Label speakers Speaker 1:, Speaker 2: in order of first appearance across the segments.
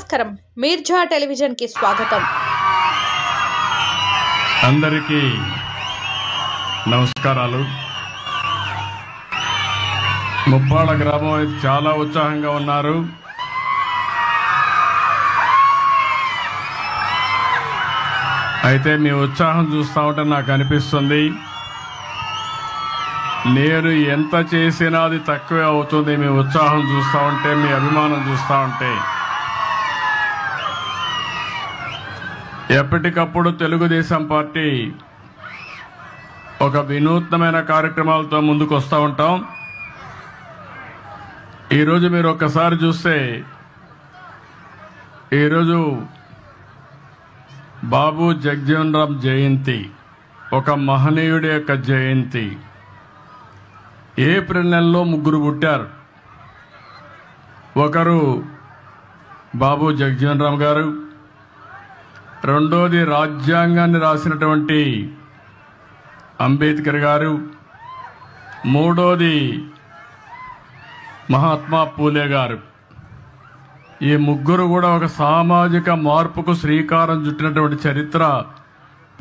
Speaker 1: నమస్కారం మీర్జా టెలివిజన్ కి స్వాగతం.
Speaker 2: అందరికీ నమస్కారాలు. ముప్పాళ్ళ గ్రామం చాలా ఉత్సాహంగా ఉన్నారు. అయితే మీ ఉత్సాహం చూస్తూ ఉంటే నాకు అనిపిస్తుంది నేను ఎంత చేసినా అది తక్కువే అవుతుంది. మీ ఉత్సాహం చూస్తూ ఉంటే, మీ అభిమానం చూస్తూ ఉంటే. ఎప్పటికప్పుడు తెలుగుదేశం పార్టీ ఒక వినూత్నమైన కార్యక్రమాలతో ముందుకు వస్తూ ఉంటాం. ఈరోజు మీరు ఒక్కసారి చూస్తే, ఈరోజు బాబు జగజ్జీవన్ రామ్ జయంతి, ఒక మహనీయుడి యొక్క జయంతి. ఏప్రిల్ నెలలో ముగ్గురు పుట్టారు. ఒకరు బాబు జగజ్జీవన్ రామ్ గారు, రెండోది రాజ్యాంగాన్ని రాసినటువంటి అంబేద్కర్ గారు, మూడోది మహాత్మా పూలే గారు. ఈ ముగ్గురు కూడా ఒక సామాజిక మార్పుకు శ్రీకారం చుట్టినటువంటి చరిత్ర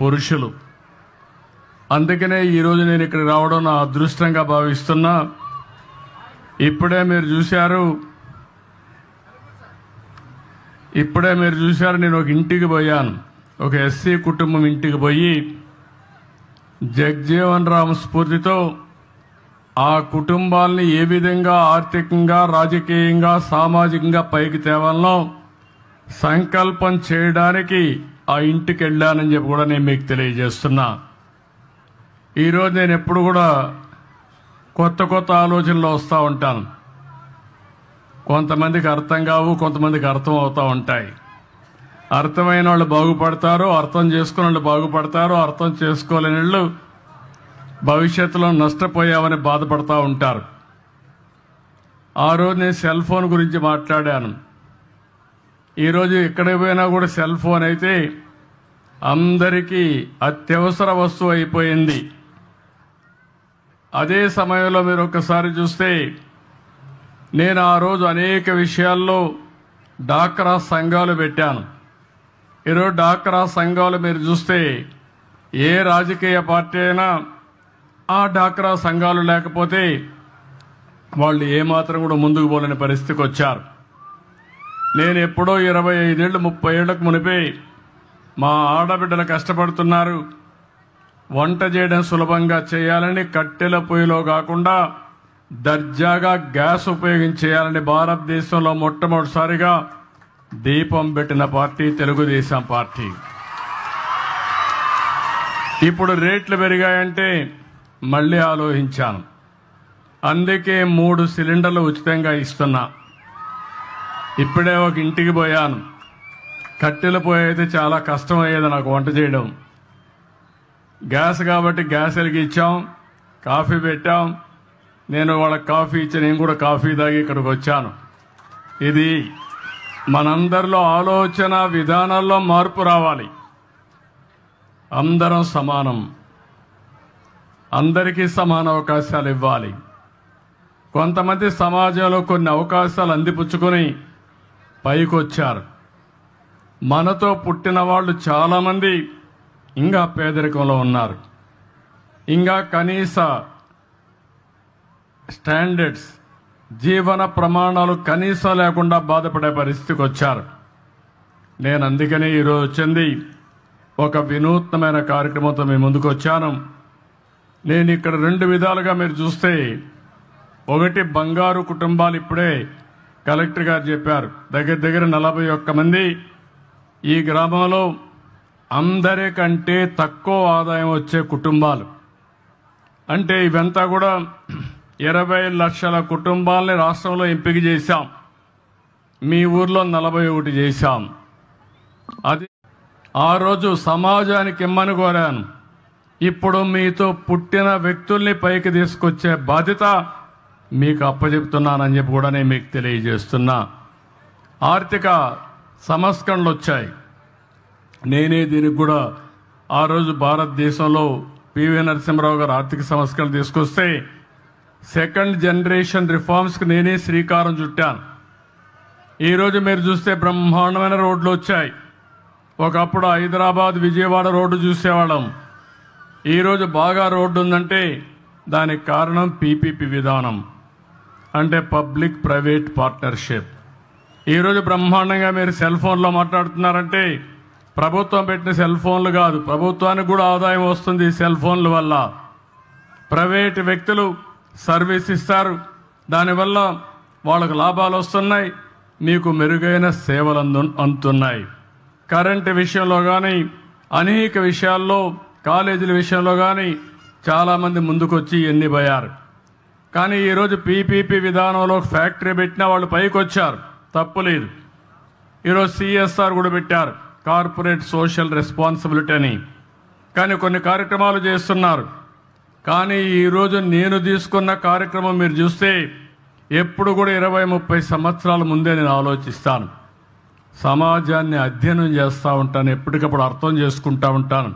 Speaker 2: పురుషులు. అందుకనే ఈరోజు నేను ఇక్కడికి రావడం నా అదృష్టంగా భావిస్తున్నా. ఇప్పుడే మీరు చూశారు నేను ఒక ఇంటికి పోయాను. ఒక ఎస్సీ కుటుంబం ఇంటికి పోయి జగజ్జీవన్ రామ్ స్ఫూర్తితో ఆ కుటుంబాలని ఏ విధంగా ఆర్థికంగా, రాజకీయంగా, సామాజికంగా పైకి తేవాలనో సంకల్పం చేయడానికి ఆ ఇంటికి వెళ్ళానని చెప్పి కూడా నేను మీకు తెలియజేస్తున్నా. ఈరోజు నేను ఎప్పుడు కూడా కొత్త కొత్త ఆలోచనలు వస్తూ ఉంటాను. కొంతమందికి అర్థం కావు, కొంతమందికి అర్థం అవుతూ ఉంటాయి. అర్థమైన వాళ్ళు బాగుపడతారు, అర్థం చేసుకున్న వాళ్ళు బాగుపడతారు. అర్థం చేసుకోలేని వాళ్ళు భవిష్యత్తులో నష్టపోయామని బాధపడతా ఉంటారు. ఆ రోజు నేను సెల్ ఫోన్ గురించి మాట్లాడాను. ఈరోజు ఎక్కడికి పోయినా కూడా సెల్ ఫోన్ అయితే అందరికీ అత్యవసర వస్తువు అయిపోయింది. అదే సమయంలో మీరు ఒక్కసారి చూస్తే, నేను ఆ రోజు అనేక విషయాల్లో డాక్రా సంఘాలు పెట్టాను. ఈరోజు డాక్రా సంఘాలు మీరు చూస్తే, ఏ రాజకీయ పార్టీ అయినా ఆ డాక్రా సంఘాలు లేకపోతే వాళ్ళు ఏమాత్రం కూడా ముందుకు పోలేని పరిస్థితికి వచ్చారు. నేను ఎప్పుడో 25 ఏళ్ళు 30 ఏళ్లకు మునిపే మా ఆడబిడ్డలు కష్టపడుతున్నారు, వంట చేయడం సులభంగా చేయాలని కట్టెల పొయ్యిలో కాకుండా దర్జాగా గ్యాస్ ఉపయోగించేయాలని భారతదేశంలో మొట్టమొదటిసారిగా దీపం పెట్టిన పార్టీ తెలుగుదేశం పార్టీ. ఇప్పుడు రేట్లు పెరిగాయంటే మళ్ళీ ఆలోచించాను. అందుకే 3 సిలిండర్లు ఉచితంగా ఇస్తున్నా. ఇప్పుడే ఒక ఇంటికి పోయాను. కట్టెల పొయ్యి అయితే చాలా కష్టం అయ్యేది నాకు వంట చేయడం. గ్యాస్ కాబట్టి గ్యాస్ వెలిగించాం, కాఫీ పెట్టాం. నేను వాళ్ళకి కాఫీ ఇచ్చి నేను కూడా కాఫీ తాగి ఇక్కడికి వచ్చాను. ఇది మనందరిలో ఆలోచన విధానాల్లో మార్పు రావాలి. అందరం సమానం, అందరికీ సమాన అవకాశాలు ఇవ్వాలి. కొంతమంది సమాజంలో కొన్ని అవకాశాలు అందిపుచ్చుకొని పైకి వచ్చారు. మనతో పుట్టిన వాళ్ళు చాలామంది ఇంకా పేదరికంలో ఉన్నారు. ఇంకా కనీస స్టాండర్డ్స్, జీవన ప్రమాణాలు కనీసం లేకుండా బాధపడే పరిస్థితికి వచ్చారు. నేను అందుకనే ఈరోజు వచ్చింది ఒక వినూత్నమైన కార్యక్రమంతో మీ ముందుకు వచ్చాను. నేను ఇక్కడ 2 విధాలుగా మీరు చూస్తే, ఒకటి బంగారు కుటుంబాలు. ఇప్పుడే కలెక్టర్ గారు చెప్పారు, దగ్గర 41 మంది ఈ గ్రామంలో అందరికంటే తక్కువ ఆదాయం వచ్చే కుటుంబాలు. అంటే ఇవంతా కూడా 20 లక్షల కుటుంబాలని రాష్ట్రంలో ఎంపిక చేశాం. మీ ఊర్లో 41 చేశాం. అది ఆ రోజు సమాజానికి ఇమ్మని కోరాను. ఇప్పుడు మీతో పుట్టిన వ్యక్తుల్ని పైకి తీసుకొచ్చే బాధ్యత మీకు అప్పచెప్తున్నానని చెప్పి కూడా నేను మీకు తెలియజేస్తున్నా. ఆర్థిక సంస్కరణలు వచ్చాయి. నేనే దీనికి కూడా ఆ రోజు భారతదేశంలో పివి నరసింహారావు గారు ఆర్థిక సంస్కరణలు తీసుకొస్తే సెకండ్ జనరేషన్ రిఫార్మ్స్కి నేనే శ్రీకారం చుట్టాను. ఈరోజు మీరు చూస్తే బ్రహ్మాండమైన రోడ్లు వచ్చాయి. ఒకప్పుడు హైదరాబాద్ విజయవాడ రోడ్డు చూసేవాళ్ళం. ఈరోజు బాగా రోడ్డు ఉందంటే దానికి కారణం పీపీపీ విధానం, అంటే పబ్లిక్ ప్రైవేట్ పార్ట్నర్షిప్. ఈరోజు బ్రహ్మాండంగా మీరు సెల్ ఫోన్లో మాట్లాడుతున్నారంటే ప్రభుత్వం పెట్టిన సెల్ ఫోన్లు కాదు, ప్రభుత్వానికి కూడా ఆదాయం వస్తుంది ఈ సెల్ ఫోన్ల వల్ల. ప్రైవేట్ వ్యక్తులు సర్వీస్ ఇస్తారు, దానివల్ల వాళ్ళకు లాభాలు వస్తున్నాయి, మీకు మెరుగైన సేవలు అందుతున్నాయి. కరెంటు విషయంలో కానీ అనేక విషయాల్లో, కాలేజీల విషయంలో కానీ చాలామంది ముందుకొచ్చి ఎన్నిపోయారు. కానీ ఈరోజు పీపీపీ విధానంలో ఫ్యాక్టరీ పెట్టిన వాళ్ళు పైకి వచ్చారు, తప్పులేదు. ఈరోజు సిఎస్ఆర్ కూడా పెట్టారు, కార్పొరేట్ సోషల్ రెస్పాన్సిబిలిటీ అని. కానీ కొన్ని కార్యక్రమాలు చేస్తున్నారు. కానీ ఈరోజు నేను తీసుకున్న కార్యక్రమం మీరు చూస్తే ఎప్పుడు కూడా 20-30 సంవత్సరాల ముందే నేను ఆలోచిస్తాను. సమాజాన్ని అధ్యయనం చేస్తూ ఉంటాను, ఎప్పటికప్పుడు అర్థం చేసుకుంటూ ఉంటాను.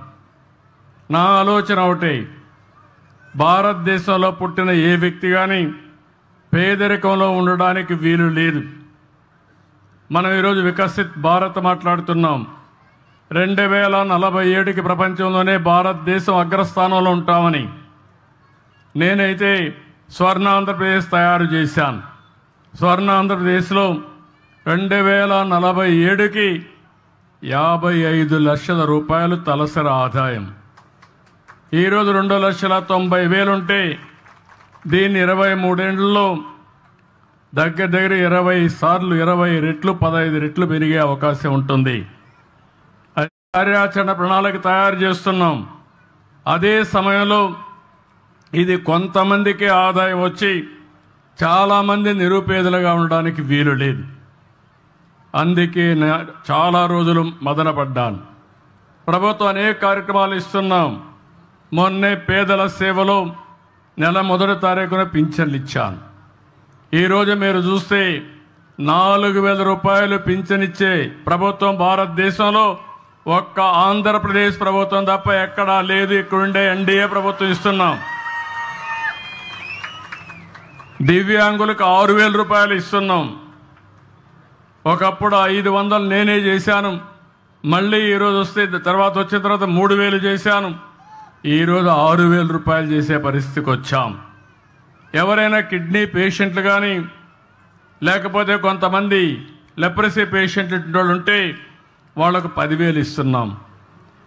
Speaker 2: నా ఆలోచన ఒకటే, భారతదేశంలో పుట్టిన ఏ వ్యక్తి కానీ పేదరికంలో ఉండడానికి వీలు లేదు. మనం ఈరోజు వికసిత్ భారత్ మాట్లాడుతున్నాం. 2047కి ప్రపంచంలోనే భారతదేశం అగ్రస్థానంలో ఉంటామని నేనైతే స్వర్ణ ఆంధ్రప్రదేశ్ తయారు చేశాను. స్వర్ణ ఆంధ్రప్రదేశ్లో 2047కి 55 లక్షల రూపాయలు తలసరి ఆదాయం. ఈరోజు 2,90,000 ఉంటే దీన్ని 23 ఏళ్లలో దగ్గర 20 సార్లు 20 రెట్లు 15 రెట్లు పెరిగే అవకాశం ఉంటుంది. కార్యాచరణ ప్రణాళిక తయారు చేస్తున్నాం. అదే సమయంలో ఇది కొంతమందికి ఆదాయం వచ్చి చాలామంది నిరుపేదలుగా ఉండడానికి వీలు లేదు. అందుకే చాలా రోజులు మదనపడ్డాను. ప్రభుత్వం అనేక కార్యక్రమాలు ఇస్తున్నాం. మొన్నే పేదల సేవలో నెల మొదటి తారీఖున పింఛన్లు ఇచ్చాను. ఈరోజు మీరు చూస్తే 4,000 రూపాయలు పింఛనిచ్చే ప్రభుత్వం భారతదేశంలో ఒక్క ఆంధ్రప్రదేశ్ ప్రభుత్వం తప్ప ఎక్కడా లేదు. ఇక్కడుండే ఎన్డీఏ ప్రభుత్వం ఇస్తున్నాం. దివ్యాంగులకు 6,000 రూపాయలు ఇస్తున్నాం. ఒకప్పుడు 500 నేనే చేశాను. మళ్ళీ ఈరోజు వస్తే తర్వాత వచ్చిన తర్వాత 3,000 చేశాను. ఈరోజు 6,000 రూపాయలు చేసే పరిస్థితికి వచ్చాం. ఎవరైనా కిడ్నీ పేషెంట్లు కానీ లేకపోతే కొంతమంది లెప్రసీ పేషెంట్లు ఉంటే వాళ్లకు 10,000 ఇస్తున్నాం.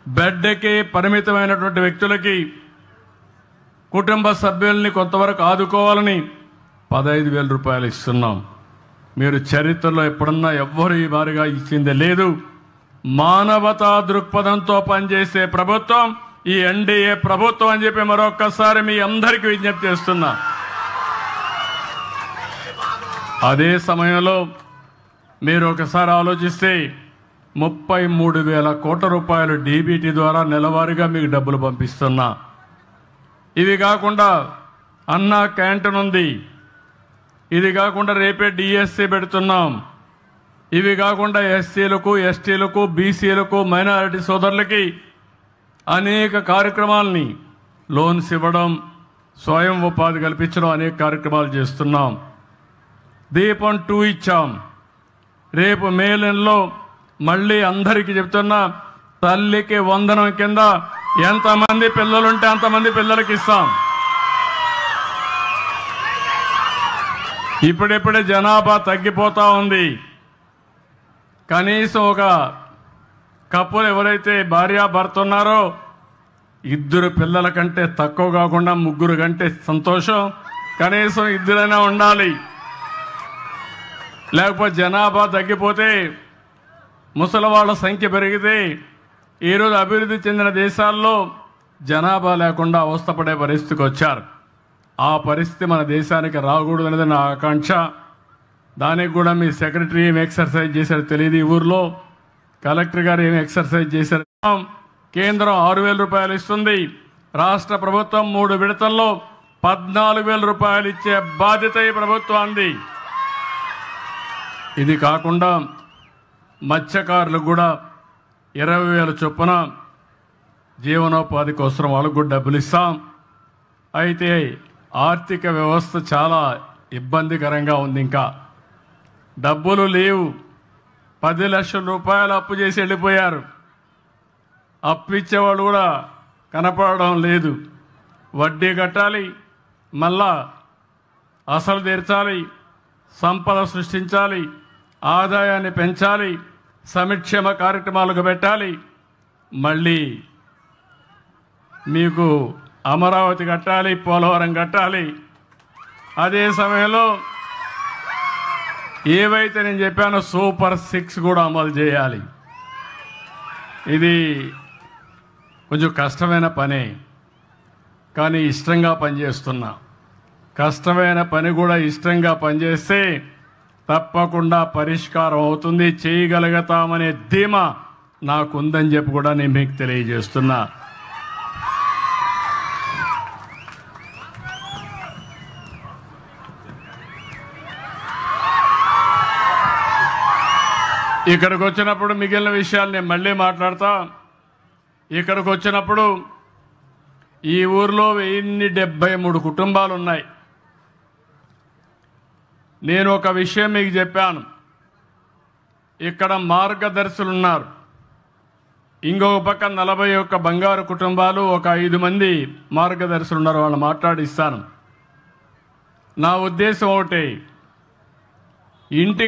Speaker 2: బెడ్కి పరిమితమైనటువంటి వ్యక్తులకి కుటుంబ సభ్యుల్ని కొంతవరకు ఆదుకోవాలని 15,000 రూపాయలు ఇస్తున్నాం. మీరు చరిత్రలో ఎప్పుడన్నా ఎవ్వరు ఈ మారిగా ఇచ్చిందే లేదు. మానవతా దృక్పథంతో పనిచేసే ప్రభుత్వం ఈ ఎన్డీఏ ప్రభుత్వం అని చెప్పి మరొక్కసారి మీ అందరికీ విజ్ఞప్తి చేస్తున్నా. అదే సమయంలో మీరు ఒకసారి ఆలోచిస్తే 33,000 కోట్ల రూపాయలు డీబీటీ ద్వారా నెలవారీగా మీకు డబ్బులు పంపిస్తున్నా. ఇవి కాకుండా అన్నా క్యాంటీన్ ఉంది. ఇది కాకుండా రేపే డిఎస్సి పెడుతున్నాం. ఇవి కాకుండా ఎస్సీలకు, ఎస్టీలకు, బీసీలకు, మైనారిటీ సోదరులకి అనేక కార్యక్రమాలని లోన్స్ ఇవ్వడం, స్వయం ఉపాధి కల్పించడం అనేక కార్యక్రమాలు చేస్తున్నాం. దీపం 2 ఇచ్చాం. రేపు మే నెలలో మళ్ళీ అందరికీ చెప్తున్నా, తల్లికి వందనం కింద ఎంతమంది పిల్లలుంటే అంతమంది పిల్లలకి ఇస్తాం. ఇప్పుడిప్పుడే జనాభా తగ్గిపోతా ఉంది. కనీసం ఒక కపుల్ ఎవరైతే భార్యాభర్త ఉన్నారో 2 పిల్లల కంటే తక్కువ కాకుండా 3 కంటే సంతోషం. కనీసం 2 ఉండాలి. లేకపోతే జనాభా తగ్గిపోతే, ముసలివాళ్ల సంఖ్య పెరిగితే ఈరోజు అభివృద్ధి చెందిన దేశాల్లో జనాభా లేకుండా అవస్థపడే పరిస్థితికి వచ్చారు. ఆ పరిస్థితి మన దేశానికి రాకూడదనేది నా ఆకాంక్ష. దానికి కూడా మీ సెక్రటరీ ఏం ఎక్సర్సైజ్ చేశారో తెలియదు. ఈ ఊర్లో కలెక్టర్ గారు ఏం ఎక్సర్సైజ్ చేశారు. కేంద్రం 6,000 రూపాయలు ఇస్తుంది. రాష్ట్ర ప్రభుత్వం 3 విడతల్లో 14,000 రూపాయలు ఇచ్చే బాధ్యత ఈ ప్రభుత్వానికి. ఇది కాకుండా మత్స్యకారులకు కూడా 20,000 చొప్పున జీవనోపాధి కోసం వాళ్ళకు కూడా డబ్బులు ఇస్తాం. అయితే ఆర్థిక వ్యవస్థ చాలా ఇబ్బందికరంగా ఉంది. ఇంకా డబ్బులు లేవు. 10 లక్షల రూపాయలు అప్పు చేసి వెళ్ళిపోయారు. అప్పు ఇచ్చేవాళ్ళు కూడా కనపడడం లేదు. వడ్డీ కట్టాలి, మళ్ళా అసలు తీర్చాలి, సంపద సృష్టించాలి, ఆదాయాన్ని పెంచాలి, సంక్షేమ కార్యక్రమాలకు పెట్టాలి, మళ్ళీ మీకు అమరావతి కట్టాలి, పోలవరం కట్టాలి. అదే సమయంలో ఏవైతే నేను చెప్పానో సూపర్ 6 కూడా అమలు చేయాలి. ఇది కొంచెం కష్టమైన పనే, కానీ ఇష్టంగా పనిచేస్తున్నా. కష్టమైన పని కూడా ఇష్టంగా పనిచేస్తే తప్పకుండా పరిష్కారం అవుతుంది, చేయగలుగుతామనే ధీమా నాకుందని చెప్పి కూడా నేను మీకు తెలియజేస్తున్నా. ఇక్కడికి వచ్చినప్పుడు మిగిలిన విషయాలు నేను మళ్ళీ మాట్లాడతా. ఇక్కడికి వచ్చినప్పుడు ఈ ఊర్లో 1073 కుటుంబాలు ఉన్నాయి. నేను ఒక విషయం మీకు చెప్పాను, ఇక్కడ మార్గదర్శులు ఉన్నారు. ఇంకొక పక్క 41 బంగారు కుటుంబాలు, ఒక 5 మంది మార్గదర్శులు ఉన్నారు. వాళ్ళు మాట్లాడిస్తాను. నా ఉద్దేశం ఒకటి, ఇంటి